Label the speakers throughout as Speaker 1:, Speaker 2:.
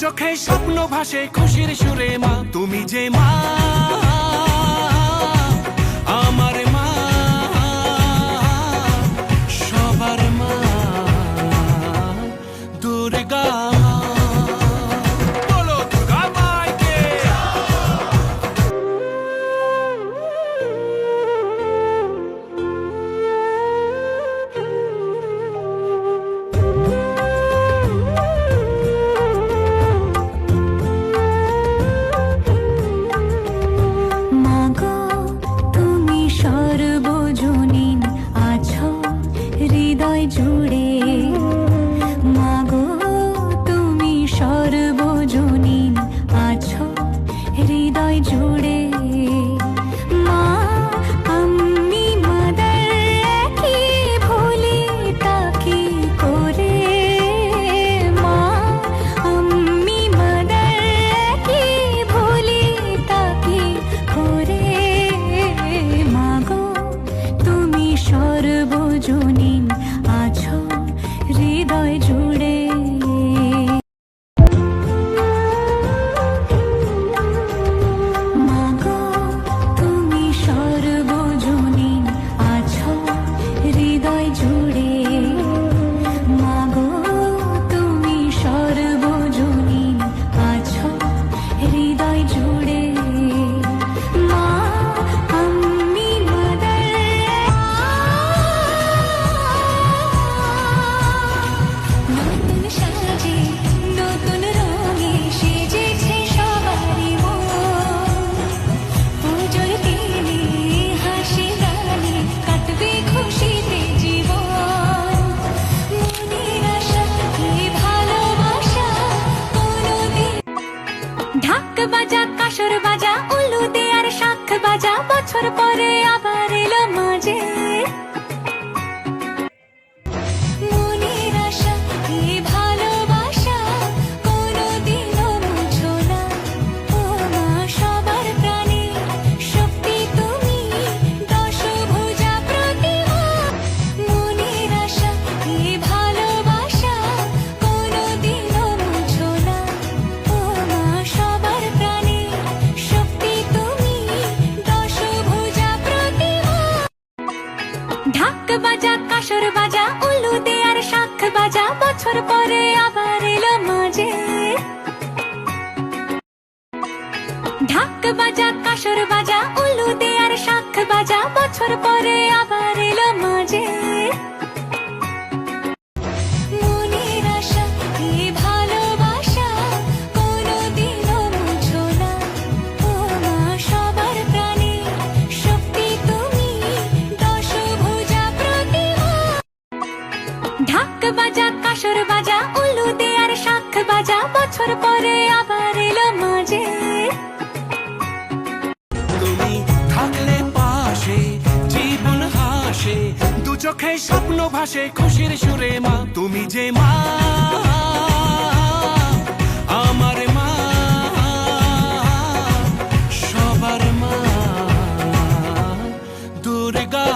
Speaker 1: চোখে স্বপ্ন ভাসে খুশির সুরে মা, তুমি যে মা আমার মা, সবার মা দুর্গা। বলো দুর্গা মাইকে।
Speaker 2: জুড়ে মাগো তুমি সর্বজনীন আছো হৃদয় জুড়ে। মা আমি মাদার কি ভুলি তাকি করে, মা আমি মাদার কি ভুলি তাকি করে। মাগো তুমি সর্বজনীন আছো হৃদয় জুড়ে। মাগো তুমি সর্বজনীন আছো হৃদয় জুড়ে। মাগো তুমি সর্বজনীন আছো হৃদয় জুড়ে। মা আমি নতুন সাজে নতুন রঙে সেজেছে সবারই মন। পুজোর দিনে হাসি গানে কাটবে খুশিতে জীবন। মনের আশা এই ভালোবাসা কোনোদিন। ঢাক বাজা কাসর বাজা উলু দে আর শাখ বাজা, বছর পরে আবার এলো মাঝে। মনের আশা এই ভালোবাসা কোনোদিনও মুছো না। ও মা সবার প্রাণে শক্তি তুমি, দশভুজা প্রতিমা। মনের আশা এই ভালোবাসা কোনোদিনও মুছো না। ও মা সবার প্রাণে শক্তি তুমি, দশভুজা প্রতিমা। ঢাক বাজা কাসর বাজা উলু দে আর শাখ বাজা, বছর পরে আবার এলো মাঝে। ঢাক বাজা কাসর বাজা উলু দে আর শাখ বাজা, বছর পরে আবার এলো মাঝে। মনের আশা এই ভালোবাসা কোনোদিনও মুছো না। ও মা সবার প্রাণে শক্তি তুমি, দশভুজা প্রতিমা। ঢাক বাজা কাসর বাজা উলু দে আর শাখ বাজা, বছর পরে আবার এলো মাঝে।
Speaker 1: তুমি থাকলে পাশে জীবন হাসে, দু চোখে স্বপ্ন ভাসে খুশির সুরে মা, তুমি যে মা আমার মা, সবার মা দুর্গা।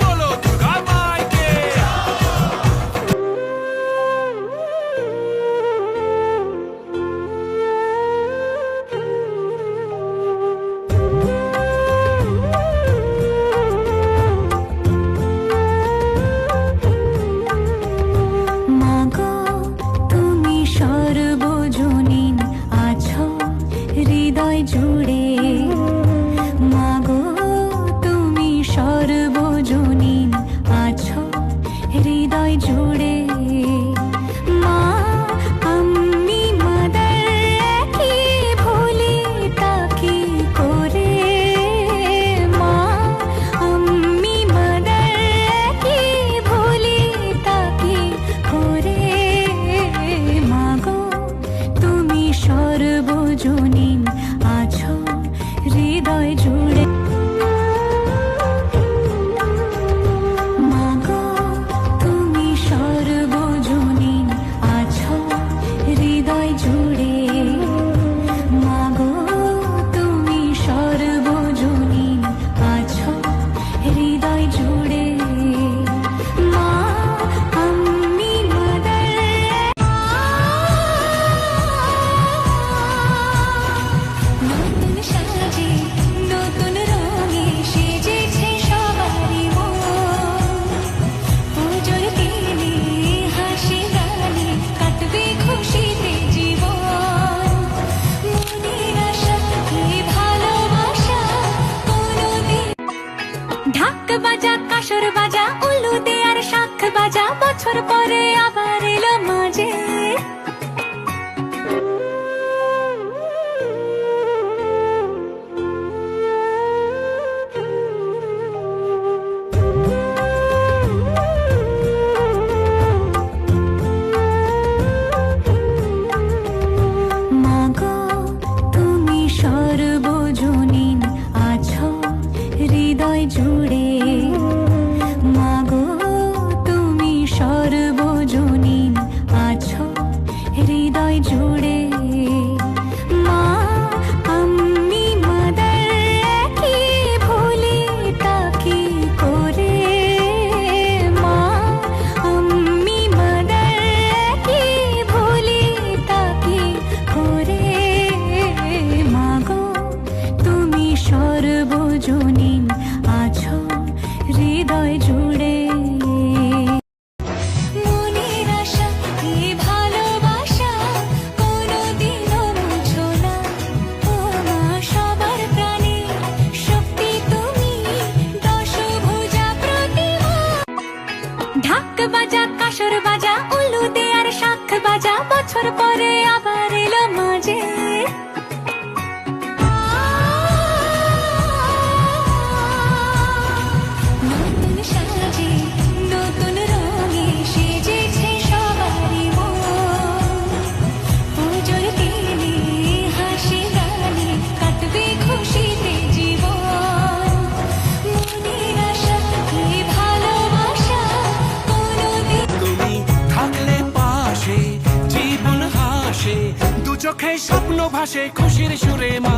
Speaker 1: বলো দুর্গা মাইকে।
Speaker 2: মাগো তুমি বছর পরে আবার এলো মাঝে মাগো তুমি সর্বজনীন আছো হৃদয় জুড়ে মাগো তুমি সর্বজনীন আছো হৃদয় জুড়ে মা আমি মাদার কি ভুলি তাকি করে মা আমি মাদার কি ভুলি তাকি করে মাগো তুমি সর্বজনীন আছো হৃদয় জুড়ে মনের আশা এই ভালোবাসা কোনোদিনও মুছো না ও মা সবার প্রাণে শক্তি তুমি দশভুজা প্রতিমা ঢাক বাজা কাসর বাজা উলু দে আর শাখ বাজা বছর পরে আবার এলো মাঝে নতুন সাজে নতুন রঙে সেজেছে সবারই মন পুজোর দিনে হাসি গানে কাটবে খুশিতে জীবন মনের আশা এই ভালোবাসা কোনোদিন
Speaker 1: তুমি থাকলে পাশে জীবন হাসে দু চোখে স্বপ্ন ভাসে খুশির সুরে মা